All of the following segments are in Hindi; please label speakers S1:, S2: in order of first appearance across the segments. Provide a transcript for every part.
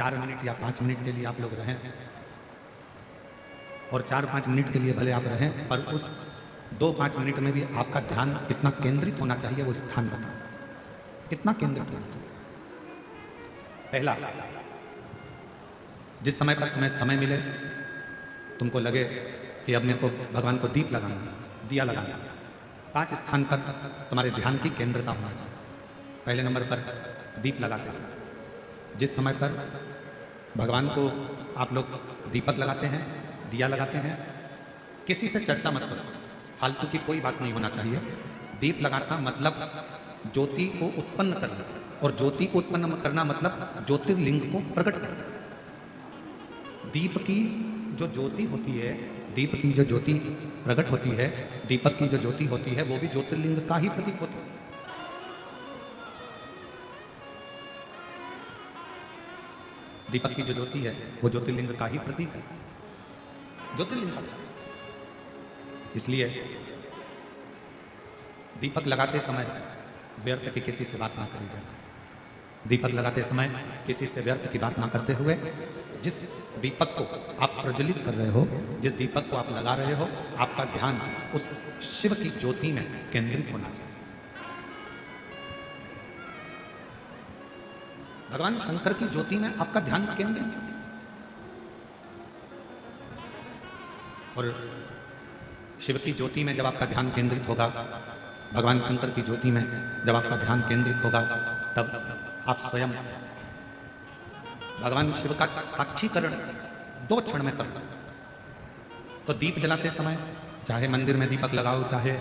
S1: 4 मिनट या 5 मिनट के लिए आप लोग रहें, और 4-5 मिनट के लिए भले आप रहें, पर उस 2-5 मिनट में भी आपका ध्यान कितना केंद्रित होना चाहिए वो स्थान बताओ, कितना केंद्रित होना चाहिए। पहला, जिस समय पर तुम्हें समय मिले, तुमको लगे कि अब मेरे को भगवान को दीप लगाना, दिया लगाना, 5 स्थान पर तुम्हारे ध्यान की केंद्रता होना चाहिए। पहले नंबर पर दीप लगाते समय, जिस समय पर भगवान को आप लोग दीपक लगाते हैं, दिया लगाते हैं, किसी से चर्चा मत करो, फालतू की कोई बात नहीं होना चाहिए। दीप लगाना मतलब ज्योति को उत्पन्न करना, और ज्योति को उत्पन्न करना मतलब ज्योतिर्लिंग को प्रकट करना। दीप की जो ज्योति होती है, दीप की जो ज्योति प्रकट होती है, दीपक की जो ज्योति होती है, वो भी ज्योतिर्लिंग का ही प्रतीक होता है। दीपक की जो ज्योति है वो ज्योतिर्लिंग का ही प्रतीक है, ज्योतिर्लिंग का। इसलिए दीपक लगाते समय व्यर्थ की किसी से बात ना करी जाए। दीपक लगाते समय किसी से व्यर्थ की बात ना करते हुए, जिस दीपक को आप प्रज्वलित कर रहे हो, जिस दीपक को आप लगा रहे हो, आपका ध्यान उस शिव की ज्योति में केंद्रित होना चाहिए। भगवान शंकर की ज्योति में आपका ध्यान केंद्रित है। और शिव की ज्योति में जब आपका ध्यान केंद्रित होगा, भगवान शंकर की ज्योति में जब आपका ध्यान केंद्रित होगा, तब आप स्वयं भगवान शिव का साक्षीकरण 2 क्षण में कर लो। तो दीप जलाते समय चाहे मंदिर में दीपक लगाओ, चाहे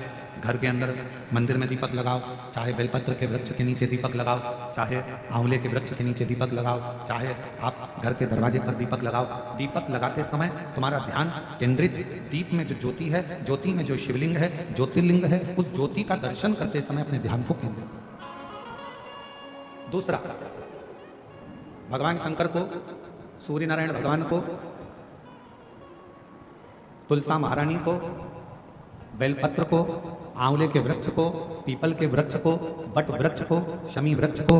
S1: घर के अंदर मंदिर में दीपक लगाओ, चाहे बेलपत्र के वृक्ष के नीचे दीपक लगाओ, चाहे आंवले के वृक्ष के नीचे दीपक लगाओ, चाहे आप घर के दरवाजे पर दीपक लगाओ। दीपक लगाते समय तुम्हारा ध्यान केंद्रित दीप में जो ज्योति है, ज्योति में जो शिवलिंग है, ज्योतिर्लिंग है, उस ज्योति का दर्शन करते समय अपने ध्यान को केंद्रित करो। दूसरा, भगवान शंकर को, सूर्य नारायण भगवान को, तुलसा महारानी को, बेलपत्र को, आंवले के वृक्ष को, पीपल के वृक्ष को, बट वृक्ष को, शमी वृक्ष को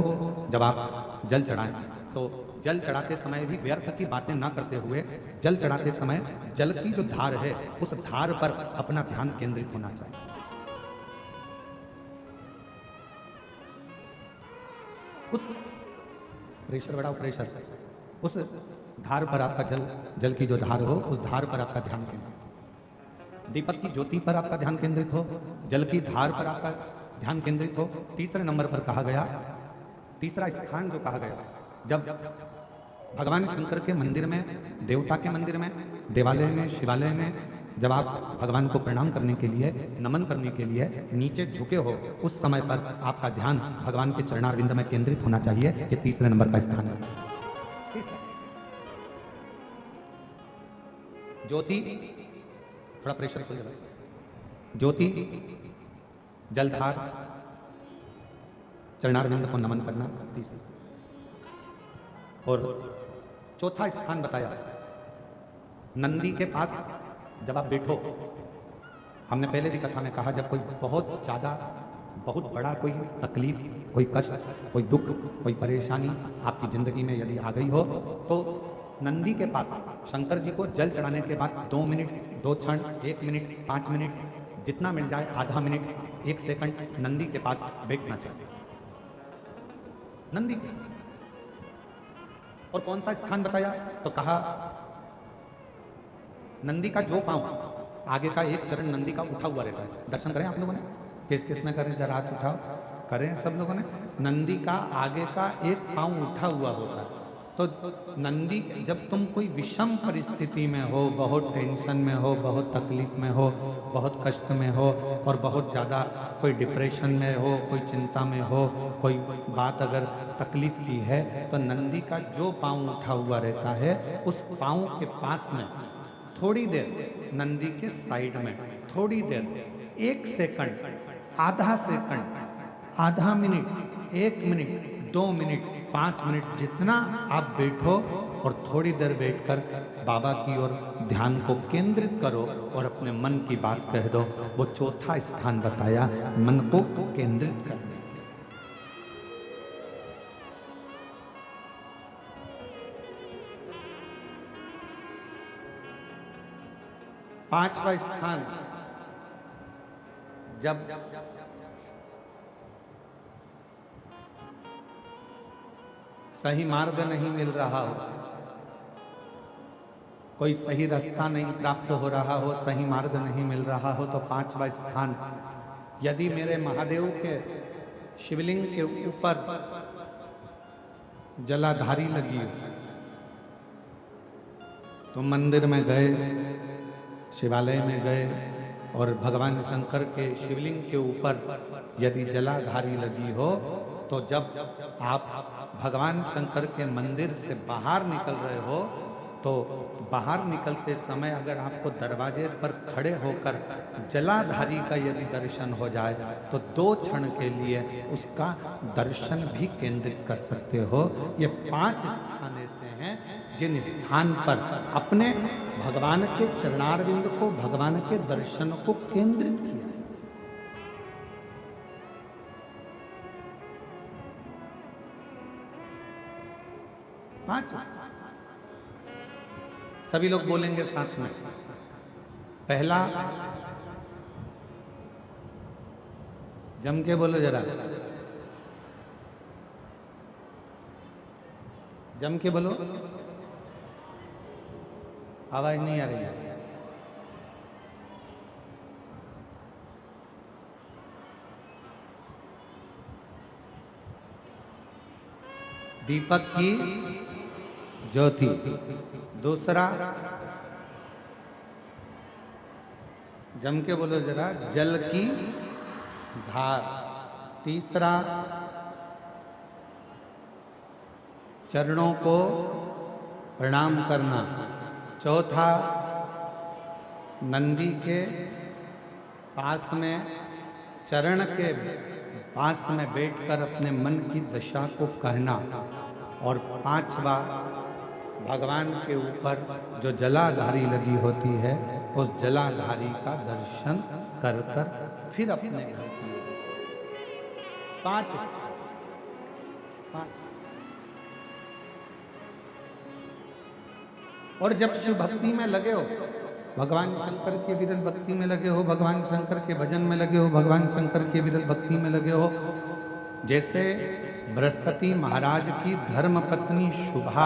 S1: जब आप जल चढ़ाएं, तो जल चढ़ाते समय भी व्यर्थ की बातें ना करते हुए, जल चढ़ाते समय जल की जो धार है, उस धार पर अपना ध्यान केंद्रित होना चाहिए। उस प्रेशर बढ़ाओ, प्रेशर, उस धार पर आपका जल की जो धार हो, उस धार पर आपका ध्यान केंद्रित हो। दीपक की ज्योति पर आपका ध्यान केंद्रित हो, जल की धार पर आपका ध्यान केंद्रित हो। तीसरे नंबर पर कहा गया, तीसरा स्थान जो कहा गया, जब भगवान शंकर के मंदिर में, देवता के मंदिर में, देवालय में, शिवालय में जब आप भगवान को प्रणाम करने के लिए, नमन करने के लिए नीचे झुके हो, उस समय पर आपका ध्यान भगवान के चरणारविंद में केंद्रित होना चाहिए। ये तीसरे नंबर का स्थान है। ज्योति, थोड़ा प्रेशर खोल दो। ज्योति, जलधार, चरणारविंद को नमन करना, तीसरा। और चौथा स्थान बताया, नंदी के पास जब आप बैठो। हमने पहले भी कथा में कहा, जब कोई बहुत ज़्यादा, बहुत बड़ा कोई तकलीफ, कोई कष्ट, कोई दुख, कोई परेशानी आपकी ज़िंदगी में यदि आ गई हो, तो नंदी के पास शंकर जी को जल चढ़ाने के बाद 2 मिनट, 2 क्षण, 1 मिनट, 5 मिनट, जितना मिल जाए, आधा मिनट, 1 सेकंड नंदी के पास बैठना चाहिए। नंदी के। और कौन सा स्थान बताया? तो कहा नंदी का जो पांव, आगे का एक चरण नंदी का उठा हुआ रहता है। दर्शन करें आप लोगों ने, किस किस में करें, जरा हाथ उठाओ, करें सब लोगों ने। नंदी का आगे का एक पांव उठा हुआ होता है। तो नंदी, जब तुम कोई विषम परिस्थिति में हो, बहुत टेंशन में हो, बहुत तकलीफ में हो, बहुत कष्ट में हो, और बहुत ज़्यादा कोई डिप्रेशन में हो, कोई चिंता में हो, कोई बात अगर तकलीफ की है, तो नंदी का जो पांव उठा हुआ रहता है, उस पांव के पास में थोड़ी देर नंदी के साइड में, थोड़ी देर, 1 सेकंड, आधा सेकंड, आधा मिनट, 1 मिनट, 2 मिनट, 5 मिनट, जितना आप बैठो, और थोड़ी देर बैठकर बाबा की ओर ध्यान को केंद्रित करो और अपने मन की बात कह दो। वो चौथा स्थान बताया, मन को केंद्रित करने। पांचवा स्थान जब सही मार्ग नहीं मिल रहा हो, कोई सही रास्ता नहीं प्राप्त हो रहा हो, सही मार्ग नहीं मिल रहा हो, तो पांचवा स्थान यदि मेरे महादेव के शिवलिंग के ऊपर जलाधारी लगी हो, तो मंदिर में गए, शिवालय में गए और भगवान शंकर के शिवलिंग के ऊपर यदि जलाधारी लगी हो, तो जब आप भगवान शंकर के मंदिर से बाहर निकल रहे हो, तो बाहर निकलते समय अगर आपको दरवाजे पर खड़े होकर जलाधारी का यदि दर्शन हो जाए, तो 2 क्षण के लिए उसका दर्शन भी केंद्रित कर सकते हो। ये 5 स्थान ऐसे हैं जिन स्थान पर अपने भगवान के चरणारविंद को, भगवान के दर्शन को केंद्रित किया है। पांच सभी लोग बोलेंगे साथ में। पहला, जम के बोलो जरा, जम के बोलो, आवाज नहीं आ रही है। दीपक की ज्योति। दूसरा, जम के बोलो जरा, जल की धार। तीसरा, चरणों को प्रणाम करना। चौथा, नंदी के पास में, चरण के पास में बैठकर अपने मन की दशा को कहना। और पांचवा, भगवान के ऊपर जो जलाधारी लगी होती है, उस जलाधारी का दर्शन कर कर फिर अपने घर की। 5 और जब शिव भक्ति में लगे हो, भगवान शंकर के विरल भक्ति में लगे हो, भगवान शंकर के भजन में लगे हो, भगवान शंकर के विरल भक्ति में लगे हो, जैसे बृहस्पति महाराज की धर्म पत्नी शुभा